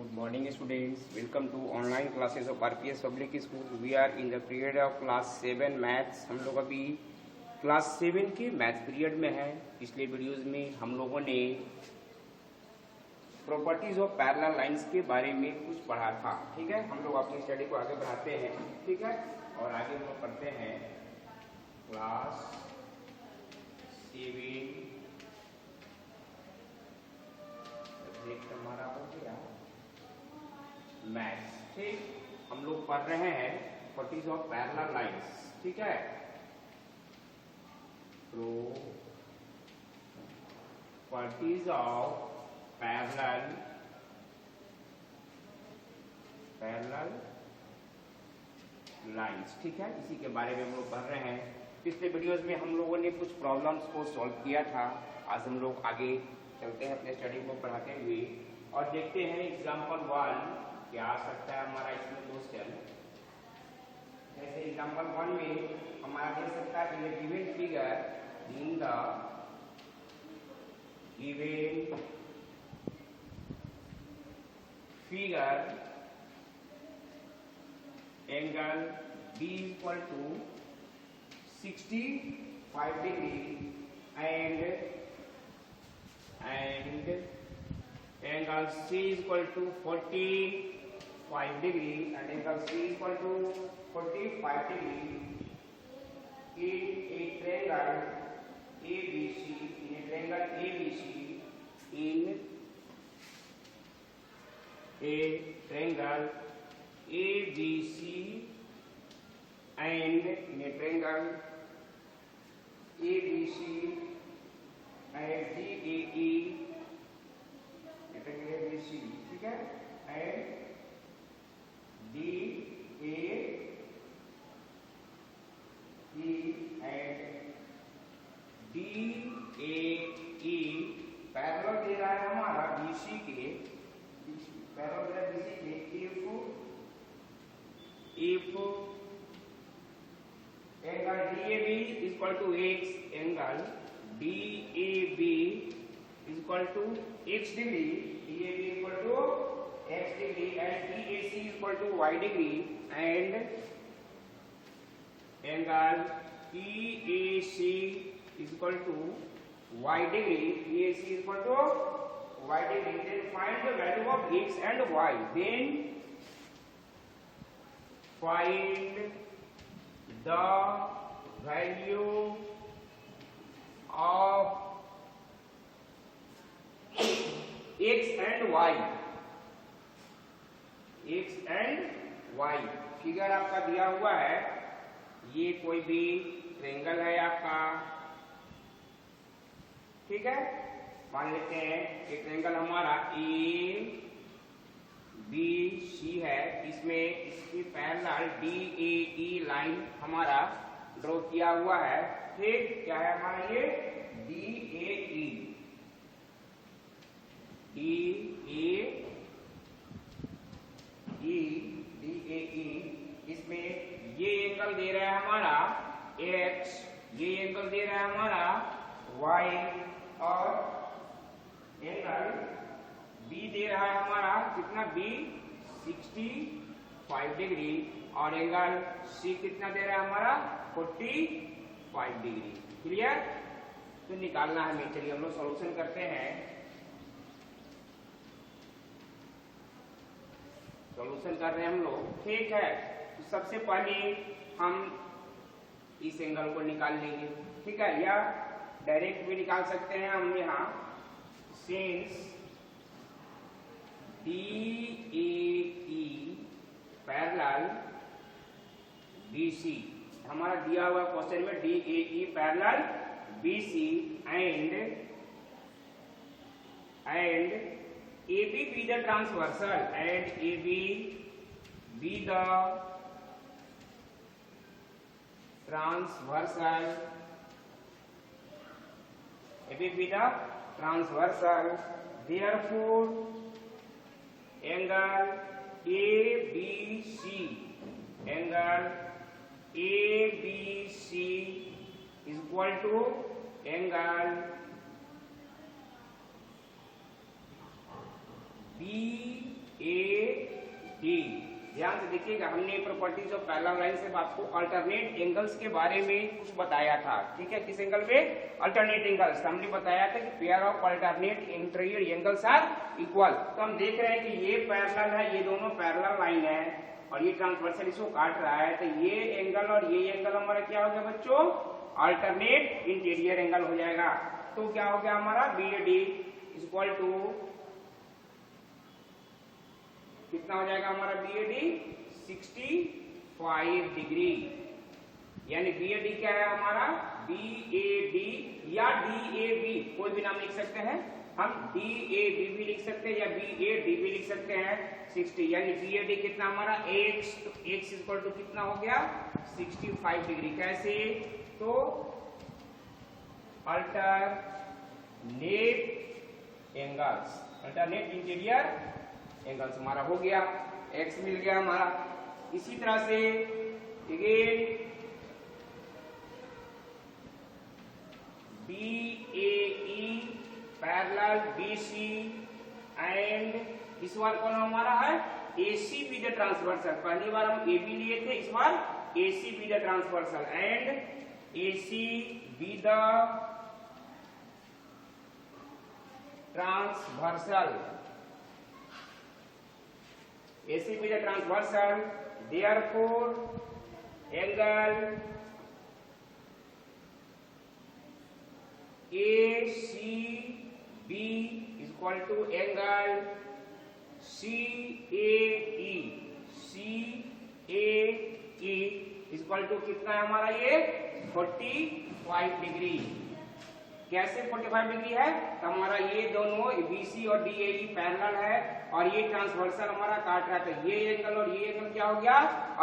Good morning students, welcome to online classes of RPS Public School. We are in the period of class 7 maths. हम लोग अभी class 7 के maths period में हैं. पिछले videos में हम लोगों ने प्रॉपर्टीज ऑफ पैरेलल लाइंस के बारे में कुछ पढ़ा था. ठीक है, हम लोग अपनी स्टडी को आगे बढ़ाते हैं. ठीक है, और आगे हम लोग पढ़ते हैं क्लास 7 हमारा हो गया मैथ्स. ठीक, हम लोग पढ़ रहे हैं प्रॉपर्टीज ऑफ पैरेलल लाइंस. ठीक है, प्रॉपर्टीज ऑफ पैरेलल लाइंस. ठीक है, इसी के बारे में हम लोग पढ़ रहे हैं. पिछले वीडियोस में हम लोगों ने कुछ प्रॉब्लम्स को सॉल्व किया था. आज हम लोग आगे चलते हैं अपने स्टडी को पढ़ाते हुए और देखते हैं एग्जाम्पल 1 क्या आ सकता है हमारा इसमें क्वेश्चन. जैसे एग्जाम्पल 1 में हमारा दे सकता है in given figure in the given figure angle B equal to 65 degree and angle C is equal to 45 degree and angle C is equal to 45 degree in a triangle ABC. In a triangle ABC, in a triangle ABC and in a triangle ABC and DAE, ABC, ठीक है, and DAE and DAE parallel दे रहा है हमारा BC के, parallel दे रहा है BC के if angle DAB is equal to X, angle DAB is equal to X degree, DAB is equal to X degree and DAC is equal to Y degree and angle EAC is equal to Y degree, EAC is equal to Y degree. Then find the value of X and Y. Then find the value of X and Y. X and Y figure आपका दिया हुआ है. ये कोई भी triangle है आपका. ठीक है, मान लेते हैं एक ट्रायंगल हमारा ABC है. इसमें इसकी पैरेलल DAE लाइन हमारा ड्रॉ किया हुआ है. ठीक, क्या है हमारा ये DAE. इसमें ये एंगल दे रहा है हमारा X, ये एंगल दे रहा है हमारा Y और एंगल B दे रहा है हमारा कितना B 65 डिग्री और एंगल C कितना दे रहा है हमारा 45 डिग्री. क्लियर? तो निकालना है. चलिए हम लोग सॉल्यूशन करते हैं. सॉल्यूशन कर रहे हैं हम लोग. ठीक है, तो सबसे पहले हम इस एंगल को निकाल लेंगे. ठीक है, या डायरेक्ट भी निकाल सकते हैं हम. यहाँ सिंस DAE पैरेलल BC हमारा दिया हुआ क्वेश्चन में DAE parallel BC and AB be the transversal and AB be the transversal. AB be the transversal. Therefore, angle ABC, angle ABC is equal to angle BAC ही। ध्यान से देखिएगा, हमने properties of parallel line से आपको alternate angles के बारे में कुछ बताया था, ठीक है। किस एंगल में? Alternate angles. हमने बताया था कि pair of alternate interior angles are equal. तो हम देख रहे हैं कि ये पैरेलल है, ये दोनों पैरेलल लाइन है और ये ट्रांसवर्सल इसको काट रहा है, तो ये एंगल और ये एंगल हमारा क्या हो गया बच्चों? अल्टरनेट इंटीरियर एंगल हो जाएगा। तो क्या हो गया हमारा? BAD इक्वल टू कितना हो जाएगा हमारा? BAD 65 degree. यानी BAD क्या है हमारा? BAD या DAB, कोई भी नाम लिख सकते हैं हम। DAB भी लिख सकते हैं या BAD भी लिख सकते हैं। 60 यानी BAD कितना हमारा? x, तो x इक्वल टू कितना हो गया? 65 डिग्री। कैसे? तो alternate angles, alternate interior angles हमारा हो गया, x मिल गया हमारा। इसी तरह से again BAE parallel BC and इस बार कौन हमारा है? AC with transversal. पहली बार हम AB लिए थे, इस बार AC with transversal and AC with transversal. AC with a transversal, therefore angle ACB is equal to angle CAE. CAE is equal to कितना है हमारा? ये 45 डिग्री। कैसे 45 डिग्री है? तो हमारा ये दोनों BC और DAE पैरेलल है और ये ट्रांसवर्सल हमारा काट रहा था। ये एंगल और ये एंगल क्या हो गया?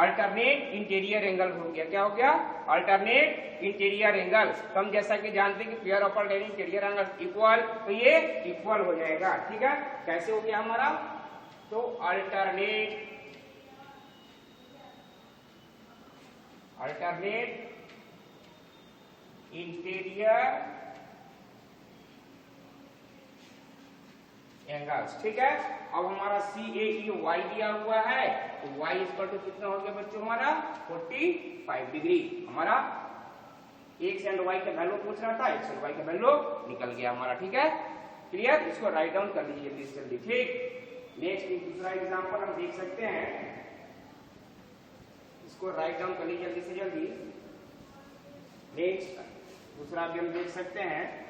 अल्टरनेट इंटीरियर एंगल हो गया। क्या हो गया? Alternate interior angle. तो हम जैसा कि जानते हैं कि pair of alternate interior angle equal, तो ये इक्वल हो जाएगा, ठीक है। कैसे हो गया हमारा? तो अल्टरनेट इंटीरियर एंगल्स, ठीक है। अब हमारा CAE y दिया हुआ है, तो y इक्वल टू कितना हो गया बच्चों हमारा? 45 डिग्री। हमारा x एंड y का वैल्यू पूछ रहा था, x और y का वैल्यू निकल गया हमारा, ठीक है। क्लियर? इसको राइट डाउन कर लीजिए जल्दी से जल्दी, ठीक। नेक्स्ट दूसरा एग्जांपल हम देख सकते हैं, इसको राइट डाउन कर लीजिए जल्दी से जल्दी। नेक्स्ट दूसरा भी हम देख सकते हैं,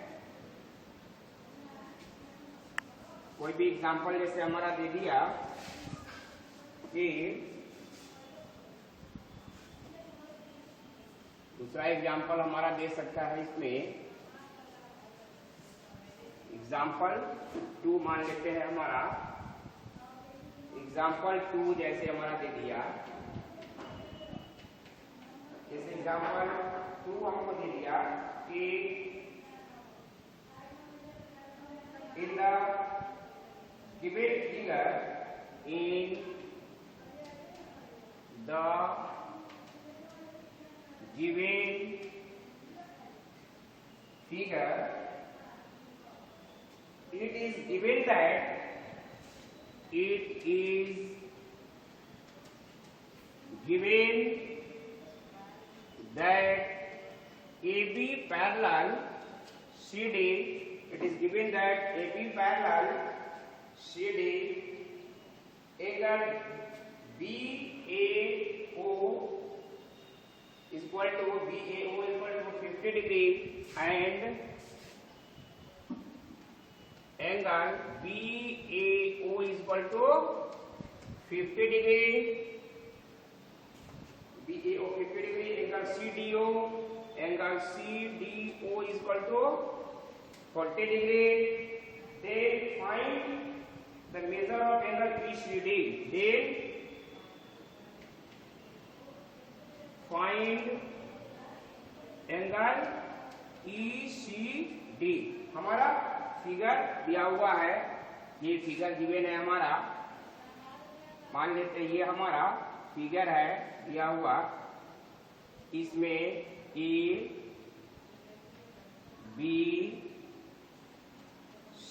कोई भी एग्जांपल जैसे हमारा दे दिया कि दूसरा एग्जांपल हमारा दे सकता है इसमें, एग्जांपल 2 मान लेते हैं हमारा। एग्जांपल 2 जैसे हमारा दे दिया, जैसे एग्जांपल 2 हमको दे दिया कि in the given figure, in the given figure, it is given that it is given that AB parallel CD, it is given that AB parallel CD angle BAO is equal to 50 degree and angle BAO is equal to 50 degree, BAO 50 degree, angle CDO is equal to 40 degree. Then find the measure of angle ECD. Then find angle ECD। हमारा figure दिया हुआ है, ये figure given है हमारा, मान लेते हैं ये हमारा फिगर है दिया हुआ, इसमें A B C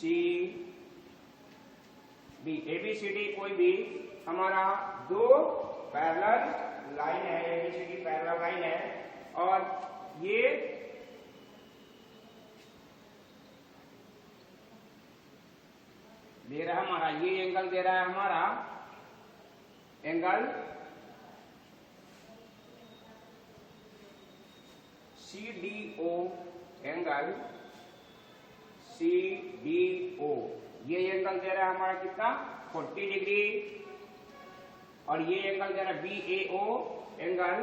D ABCD कोई भी हमारा दो पैरेलल लाइन है, एबीसीडी पैरेलल लाइन है और ये दे रहा है हमारा, ये एंगल दे रहा है हमारा एंगल CDO, एंगल CDO, ये एंगल दे रहा है हमारा कितना 40 डिग्री और ये एंगल दे रहा है BAO, एंगल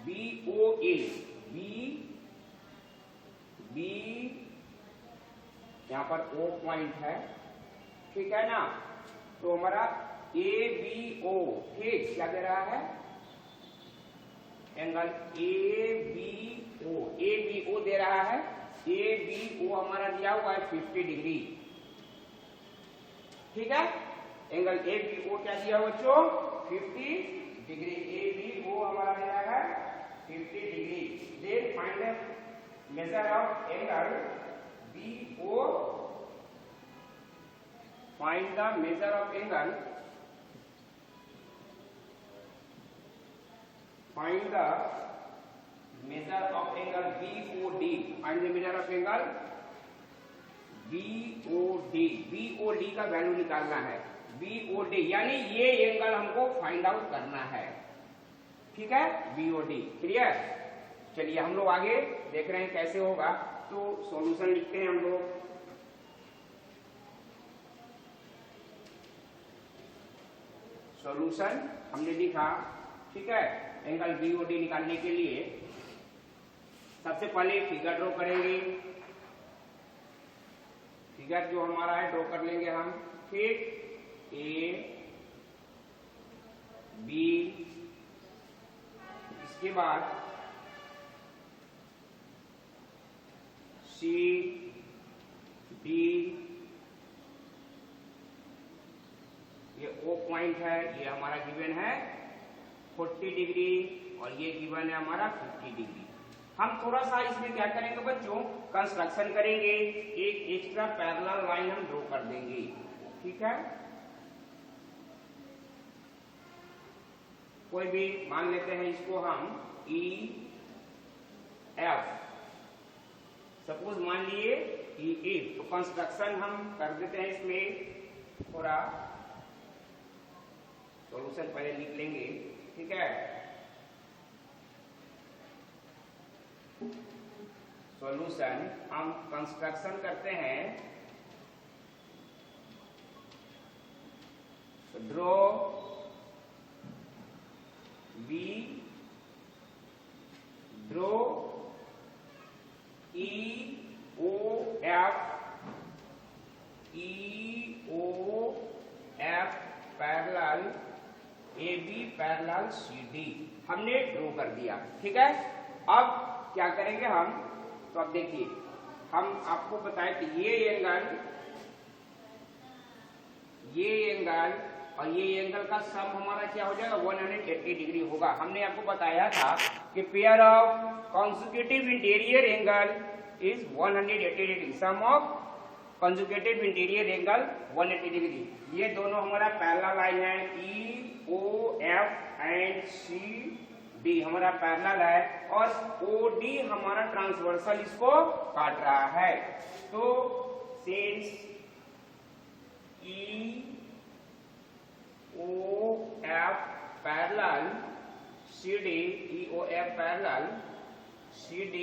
BOA, B यहाँ पर O पॉइंट है, ठीक है ना। तो हमारा ABO, ठीक क्या दे रहा है एंगल ABO दे रहा है। ABO हमारा दिया हुआ है 50 डिग्री, ठीक है। एंगल ABO क्या दिया हुआ बच्चों 50 डिग्री। ABO हमारा दिया है 50 degree. Then find the measure of angle BO, find the measure of angle, find the measure of angle BOD, find the measure of angle BOD, BOD का वैल्यू निकालना है। BOD यानी ये एंगल हमको find out करना है, ठीक है। BOD clear. चलिए हम लोग आगे देख रहे हैं कैसे होगा। तो सॉल्यूशन लिखते हैं हम लोग। सॉल्यूशन हमने लिखा, ठीक है। एंगल BOD निकालने के लिए सबसे पहले फिगर ड्रॉ करेंगे। फिगर जो हमारा है ड्रॉ कर लेंगे हम, ठीक। A B, इसके बाद C D, ये O पॉइंट है, ये हमारा गिवन है 40 डिग्री और ये गिवन है हमारा 50 डिग्री। हम थोड़ा सा इसमें क्या करेंगे बच्चों, कंस्ट्रक्शन करेंगे। एक एक्स्ट्रा पैरेलल लाइन हम ड्रॉ कर देंगे, ठीक है। कोई भी मान लेते हैं इसको हम EF, सपोज मान लिए EF। तो कंस्ट्रक्शन हम कर देते हैं इसमें, थोड़ा सॉल्यूशन पहले लिख लेंगे, ठीक है। सॉल्यूशन हम कंस्ट्रक्शन करते हैं। Draw B, draw EOF parallel AB parallel CD हमने ड्रॉ कर दिया, ठीक है। अब क्या करेंगे हम, तो अब देखिए हम आपको बताएं कि ये एंगल और ये एंगल का सम हमारा क्या हो जाएगा 180 डिग्री होगा। हमने आपको बताया था कि pair of consecutive interior angle is 180 degree, sum of consecutive interior angle 180 degree. ये दोनों हमारा पैरेलल लाइन है, EOF एंड CD हमारा पैरेलल है और OD हमारा ट्रांसवर्सल इसको काट रहा है। तो since EOF parallel CD, EOF parallel CD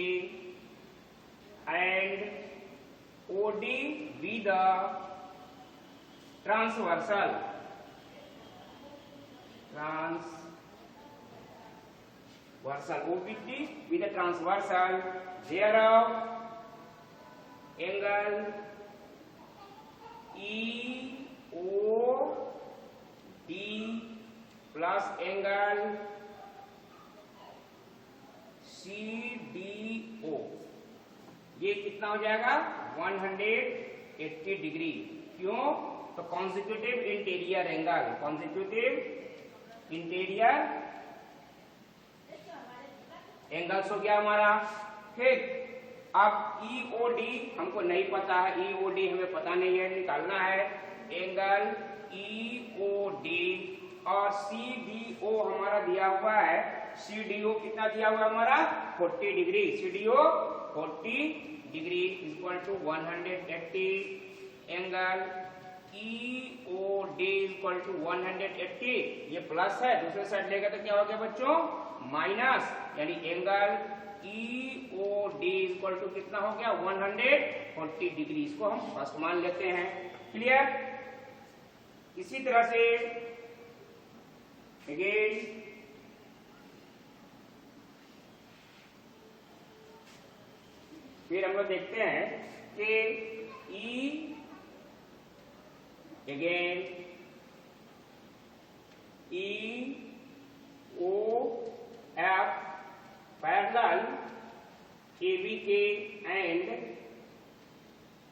and OD be the transversal OPT be the transversal, thereof angle EOD plus angle CDO, ये कितना हो जाएगा 180 डिग्री। क्यों? तो consecutive interior angle, consecutive interior angles हो गया हमारा, ठीक। अब EOD हमको नहीं पता है, EOD हमें पता नहीं है, निकालना है। एंगल EOD और CDO हमारा दिया हुआ है, CDO कितना दिया हुआ है हमारा 40 degree, CDO 40 degree equal to 180 angle EOD equal to 180, ये प्लस है, दूसरे साइड लेगा तो क्या हो गया बच्चों माइनस, यानी एंगल EOD इक्वल टू कितना हो गया 140 डिग्री, इसको हम फर्स्ट मान लेते हैं। क्लियर? इसी तरह से अगेन फिर हम लोग देखते हैं कि E again EOF parallel AB के एंड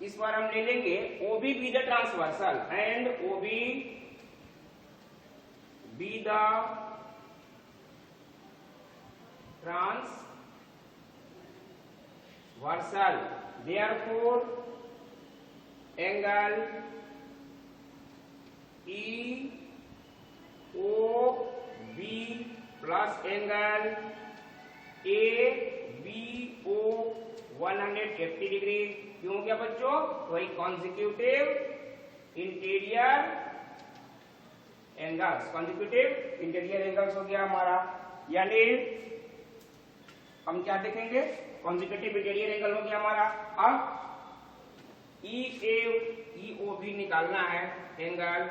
इस बार हम ले लेंगे OB be the transversal and OB be the transversal, therefore angle EOB plus angle ABO 180 degree. क्यों क्या बच्चों? वही consecutive interior angles, consecutive interior angles हो गया हमारा, यानी हम क्या देखेंगे कॉन्जिक्यूटिव इंटीरियर एंगल हो गया हमारा। अब EOB निकालना है, एंगल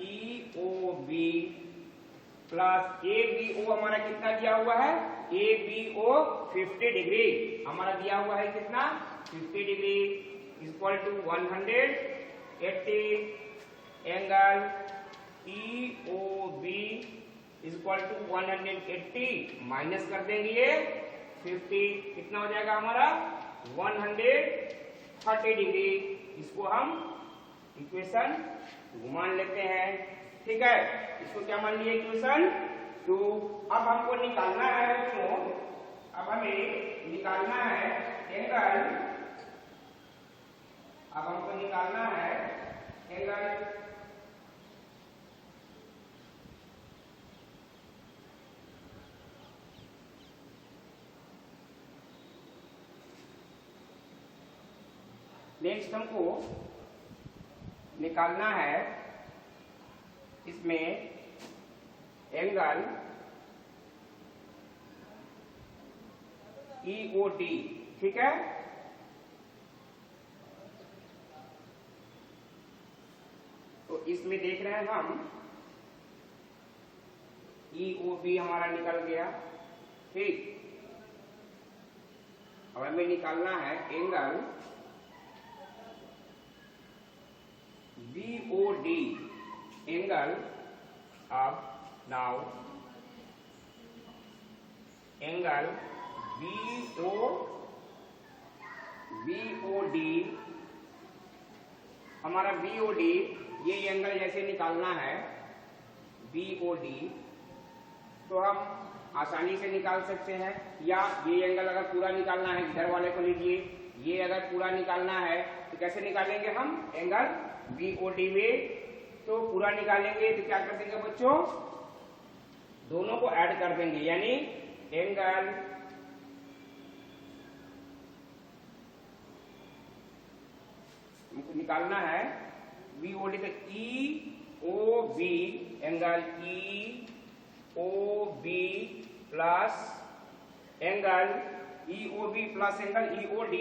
EOB प्लस ABO हमारा कितना दिया हुआ है, ABO 50 डिग्री हमारा दिया हुआ है, कितना 50 degree equal to 180 angle EOB equal to 180 minus कर देंगे ये 50, कितना हो जाएगा हमारा 130 डिग्री, इसको हम इक्वेशन 2 मान लेते हैं। ठीक है, इसको क्या मान लिया इक्वेशन 2। अब हमको निकालना है बच्चों, अब हमें निकालना है एंगल, अब हमको निकालना है एंगल नेक्स्ट हमको निकालना है इसमें एंगल EOD। ठीक है, तो इसमें देख रहे हैं हम EOB हमारा निकल गया। ठीक, अब हमें निकालना है एंगल BOD, एंगल अब नाउ एंगल BOD हमारा BOD, ये एंगल जैसे निकालना है BOD तो हम आसानी से निकाल सकते हैं, या ये एंगल अगर पूरा निकालना है, इधर वाले को लीजिए, ये अगर पूरा निकालना है तो कैसे निकालेंगे हम एंगल BOD में, तो पूरा निकालेंगे तो क्या कर देंगे बच्चों, दोनों को ऐड कर देंगे, यानी एंगल हमको निकालना है BOD तो EOB, angle EOB plus angle EOB plus angle EOD,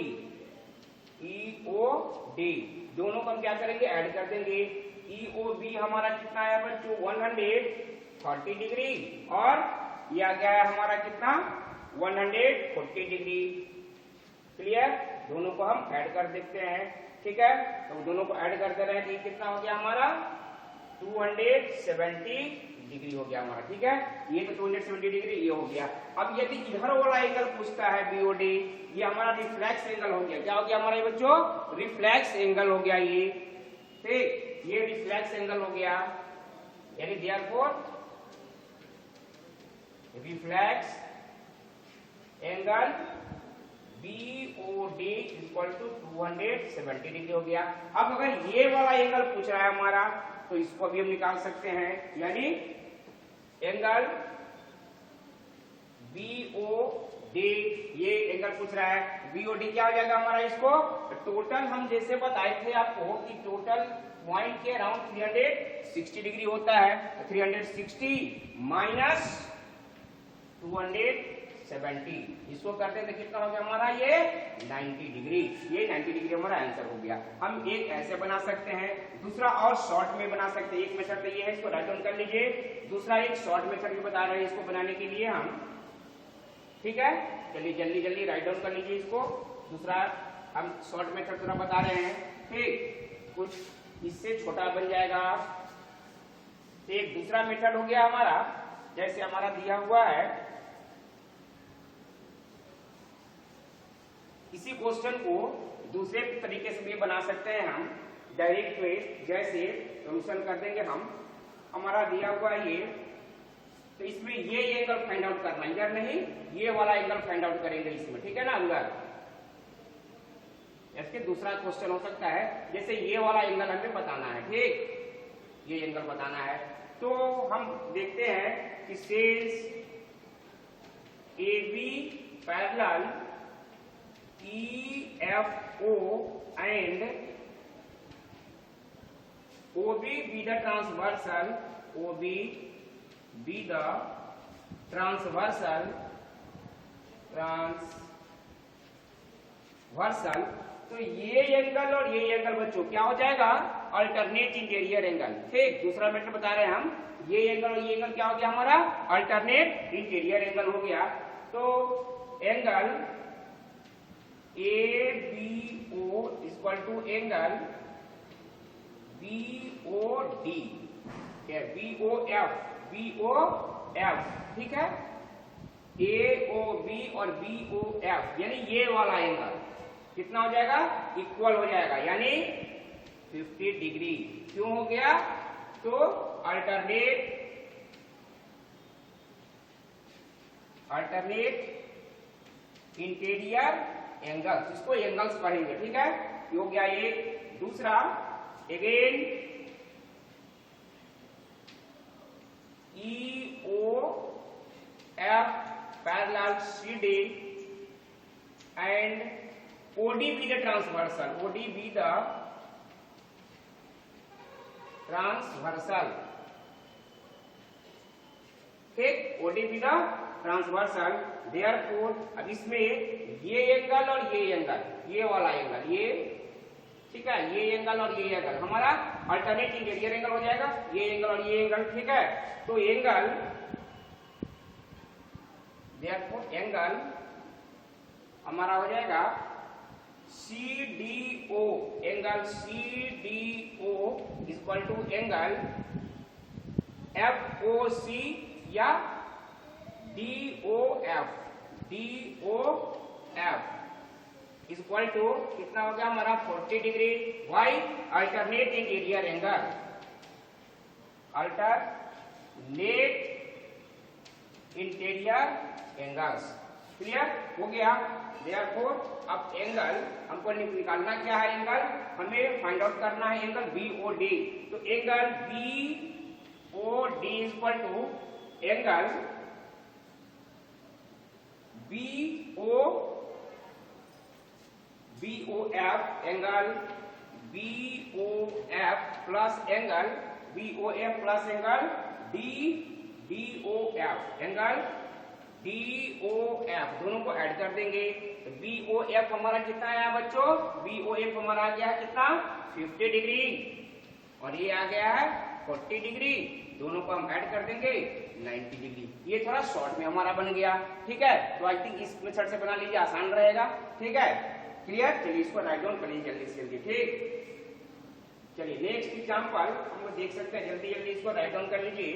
दोनों को हम क्या करेंगे ऐड कर देंगे। EOB हमारा कितना आया बच्चों 140 डिग्री, और ये आ गया है हमारा कितना 140 डिग्री। क्लियर, दोनों को हम ऐड कर देखते हैं। ठीक है, तो दोनों को ऐड कर दे रहे हैं, तो ये कितना हो गया हमारा 270 डिग्री हो गया हमारा। ठीक है, ये तो 270 डिग्री ये हो गया। अब यदि इधर वाला एंगल पूछता है BOD, ये हमारा रिफ्लेक्स एंगल हो गया। क्या हो गया हमारा ये बच्चों, रिफ्लेक्स एंगल हो गया ये। ठीक, ये रिफ्लेक्स एंगल हो गया, यानी therefore reflex angle BOD equal to 270 degree हो गया। अब अगर ये वाला एंगल पूछ रहा है हमारा, तो इसको भी हम निकाल सकते हैं, यानी एंगल BOD, ये एंगल पूछ रहा है BOD क्या हो जाएगा हमारा, इसको टोटल हम जैसे बताए थे आपको कि टोटल पॉइंट के अराउंड 360 डिग्री होता है, 360 माइनस 270, इसको करते तो कितना हो गया हमारा, ये 90 डिग्री, ये 90 डिग्री हमारा आंसर हो गया। हम एक ऐसे बना सकते हैं, दूसरा और शॉर्ट में बना सकते हैं। एक मेथड तो ये है, इसको राइट डाउन कर लीजिए, दूसरा एक शॉर्ट मेथड भी बता रहे हैं इसको बनाने के लिए हम, ठीक है। चलिए जल्दी जल्दी राइट डाउन कर लीजिए इसको, दूसरा हम शॉर्ट मेथड पूरा बता रहे हैं, ठीक, कुछ इससे छोटा बन जाएगा। एक दूसरा मेथड हो गया हमारा, जैसे हमारा दिया हुआ है, इसी क्वेश्चन को दूसरे तरीके से भी बना सकते हैं हम, डायरेक्ट वे, जैसे सॉल्यूशन कर देंगे हम, हमारा दिया हुआ ये, तो इसमें ये एंगल फाइंड आउट करना, इधर नहीं, ये वाला एंगल फाइंड आउट करेंगे इसमें, ठीक है ना अंदर। इसके दूसरा क्वेश्चन हो सकता है, जैसे ये वाला एंगल हमें बताना है, ठीक, ये एंगल बताना है, तो हम देखते हैं कि says AB parallel EFO and OB be the transversal, OB be the transversal, तो ये एंगल और ये एंगल बच्चों क्या हो जाएगा, अल्टरनेट इंटीरियर एंगल, ठीक। दूसरा मेथड बता रहे हैं हम, ये एंगल और ये एंगल क्या हो गया हमारा, अल्टरनेट इंटीरियर एंगल हो गया। तो angle ABO equal to angle BOD, BOF, ठीक है, AOB और BOF, यानी ये वाला एंगल कितना हो जाएगा, इक्वल हो जाएगा, यानी 50 डिग्री। क्यों हो गया, तो अल्टरनेट इंटीरियर एंगल्स, इसको एंगल्स पढ़ेंगे, ठीक है, ये हो गया एक। दूसरा again EOF parallel CD and OD be the transversal, OD be the transversal, ठीक, OD be the transversal, therefore अब इसमें ये एंगल और ये एंगल, ये वाला एंगल, ये, ठीक है, ये एंगल और ये एंगल हमारा अल्टरनेट इंटीरियर एंगल हो जाएगा, ये एंगल और ये एंगल, ठीक है। तो एंगल, देयरफॉर एंगल हमारा हो जाएगा CDO, angle CDO equal to angle FOC या DOF इक्वल टू कितना हो गया हमारा, 40 degree. Why, alternate interior angle, alternate interior angles, clear हो गया। देयरफॉर अब एंगल हमको निकालना क्या है, एंगल हमें फाइंड आउट करना है एंगल BOD, तो angle BOD equal to angle BOF, angle BOF plus angle BOF plus angle DOF, angle DOF, दोनों को ऐड कर देंगे तो BOF हमारा कितना आया बच्चों, BOF हमारा आ गया कितना, 50 डिग्री, और ये आ गया है 40 डिग्री, दोनों को हम ऐड कर देंगे 90 डिग्री। ये थोड़ा शॉर्ट में हमारा बन गया, ठीक है। तो आई थिंक इस मेथड से बना लीजिए, आसान रहेगा, ठीक है, क्लियर। चलिए इसको राइट डाउन कर लीजिए जल्दी से जल्दी, ठीक। चलिए नेक्स्ट एग्जांपल हम लोग देख सकते हैं, जल्दी जल्दी इसको राइट डाउन कर लीजिए।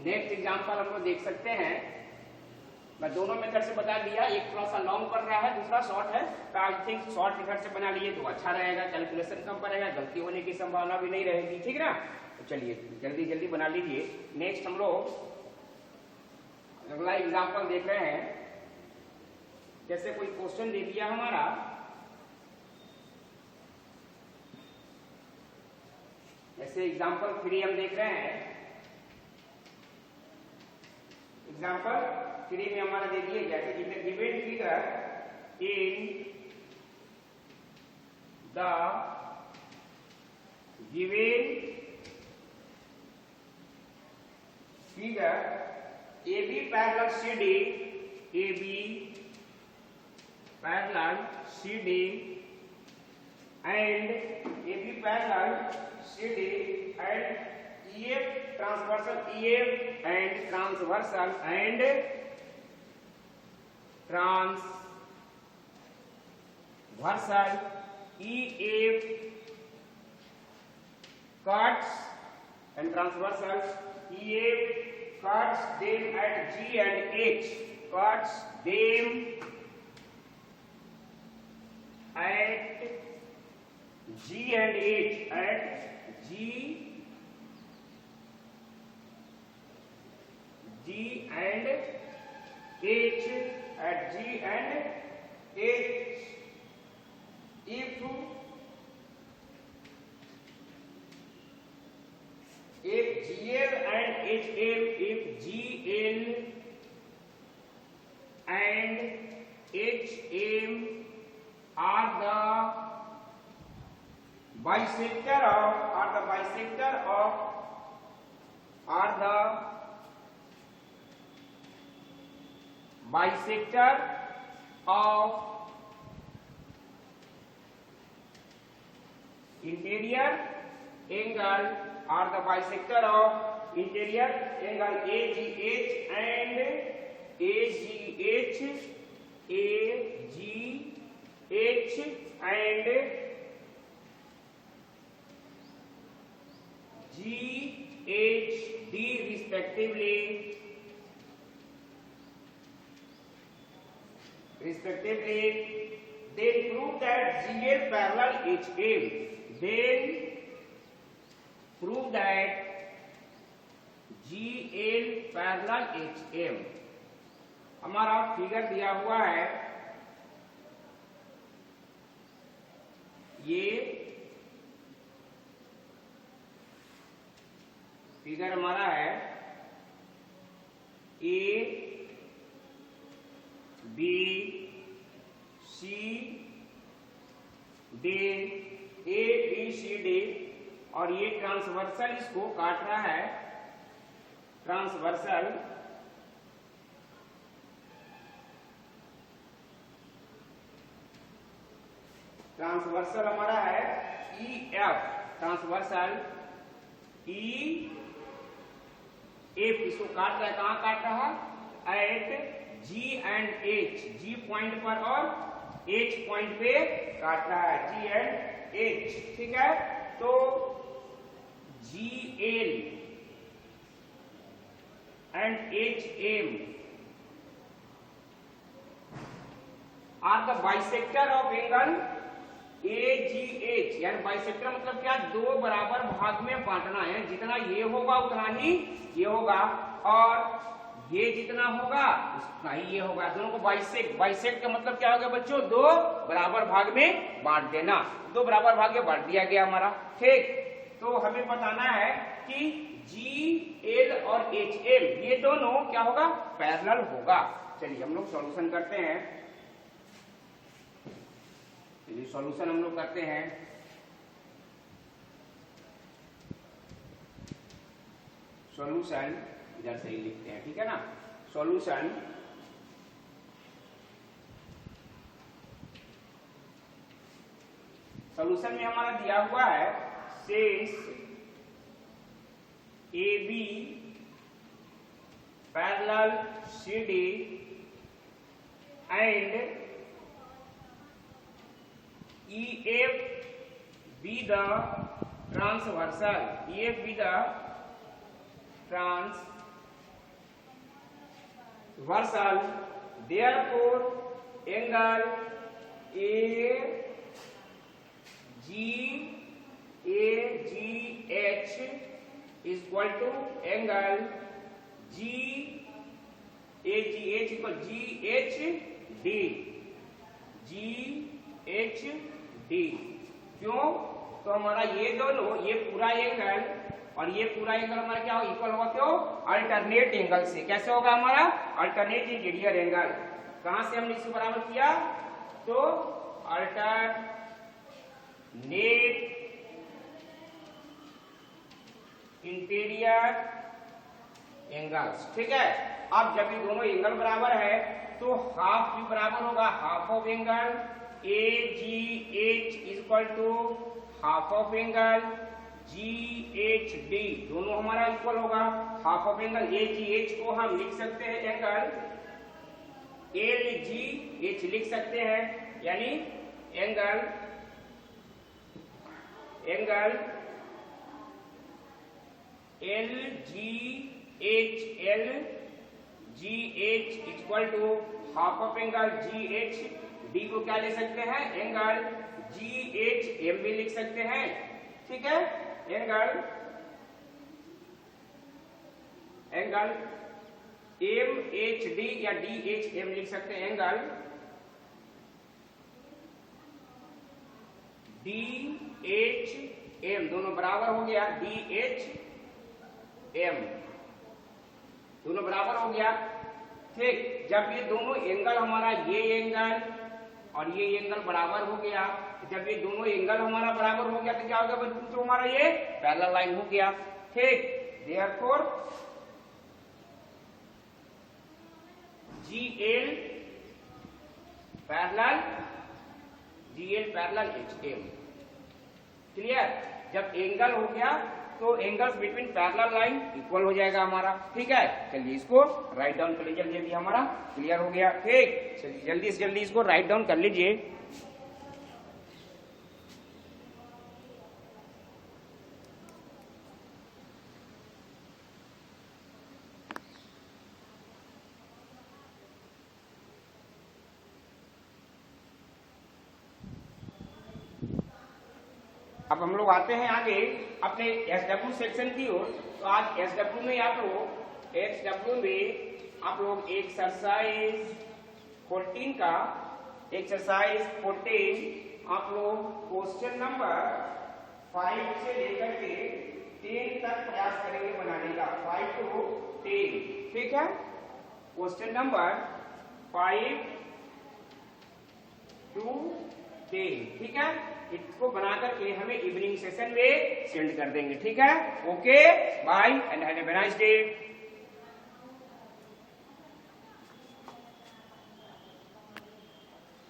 नेक्स्ट एग्जांपल हम लोग देख सकते हैं, मैं दोनों मेथड से बता दिया, एक थोड़ा सा लॉन्ग कर रहा है, दूसरा शॉर्ट है, तो आई थिंक शॉर्ट मेथड से बना लीजिए तो अच्छा रहेगा, कैलकुलेशन कम पड़ेगा, गलती होने की संभावना भी नहीं रहेगी, ठीक ना। तो चलिए जल्दी जल्दी बना लीजिए। नेक्स्ट हम लोग अगला एग्जांपल देख रहे हैं, जैसे कोई क्वेश्चन दे दिया हमारा, जैसे एग्जाम्पल 3 हम देख रहे हैं, एग्जाम्पल 3 में हमारा देखिए जैसे given figure in the given figure AB parallel CD, AB parallel CD and AB parallel CD and EF transversal EF and transversal and EF cuts and transversal EF cuts them at G and H, cuts them at G and H, at G and H, at G and H. If GL and HM, if GL and HM are the bisector of interior angle, are the bisector of interior angle AGH and AGH and GHD respectively, then prove that GL parallel HM, then prove that GL parallel HM. हमारा figure दिया हुआ है, ये figure हमारा है A B C D, A B C D और ये transversal इसको काट रहा है, ट्रांसवर्सल हमारा है EF, ट्रांसवर्सल EF इसको काट रहा है, कहां काट रहा है? At G and H, G पॉइंट पर और H पॉइंट पे काट रहा है, G एंड H, ठीक है। तो GL and HM are the bisector of angle AGH, यानी बाइसेक्टर मतलब क्या? दो बराबर भाग में बांटना है, जितना ये होगा उतना ही ये होगा और ये जितना होगा उतना ही ये होगा, दोनों को बाइसेक्ट का मतलब क्या हो गया बच्चों? दो बराबर भाग में बांट देना, दो बराबर भाग में बांट दिया गया हमारा, ठीक। तो हमें बताना है कि GL और HM ये दोनों क्या होगा? पैरेलल होगा। चलिए हम लोग सॉल्यूशन करते हैं, सॉल्यूशन हम लोग करते हैं। सॉल्यूशन इधर से ही लिखते हैं, ठीक है ना। सॉल्यूशन में हमारा दिया हुआ है since AB parallel CD and EF be the transversal, EF be the transversal, therefore angle AGH is equal to angle GAGH equal GHD, GHD। क्यों? तो हमारा ये दोनों, ये पूरा एंगल और ये पूरा एंगल हमारा क्या होगा, इक्वल होगा, क्यों, अल्टरनेट एंगल से। कैसे होगा हमारा, अल्टरनेट इंटीरियर एंगल। कहां से हमने इसको बराबर किया, तो अल्टरनेट इंटीरियर एंगल्स, ठीक है। अब जब ये दोनों एंगल बराबर है तो हाफ भी बराबर होगा, half of angle A G H equal to half of angle G H D, दोनों हमारा इक्वल होगा। Half of angle A G H को हम लिख सकते हैं एंगल एल जी एच लिख सकते हैं, यानी angle L G H equal to half of angle G H D को क्या ले सकते हैं, एंगल जी एच एम भी लिख सकते हैं, ठीक है। एंगल एम एच डी या डी एच एम लिख सकते हैं, एंगल डी एच एम, दोनों बराबर हो गया, डी एच एम दोनों बराबर हो गया, ठीक। जब ये दोनों एंगल हमारा, ये एंगल और ये एंगल बराबर हो गया, जब ये दोनों एंगल हमारा बराबर हो गया तो क्या हो गया बच्चों, हमारा ये पैरेलल लाइन हो गया, ठीक। Therefore GL parallel HM, clear. जब एंगल हो गया तो angles between parallel line equal हो जाएगा हमारा, ठीक है। चलिए इसको राइट डाउन कर लीजिए, ये भी हमारा क्लियर हो गया, ठीक। चलिए जल्दी से जल्दी इसको राइट डाउन कर लीजिए। अब हम लोग आते हैं आगे अपने SW सेक्शन की ओर। तो आज SW में आप लोग एक्सरसाइज 14 का एक्सरसाइज 14 आप लोग क्वेश्चन नंबर 5 से लेकर के 10 तक प्रयास करेंगे बनाने का, 5 to 10, ठीक है। क्वेश्चन नंबर 5 to 10, ठीक है। इसको बना करके हमें इवनिंग सेशन में सेंड कर देंगे, ठीक है। Okay, bye and have a nice day.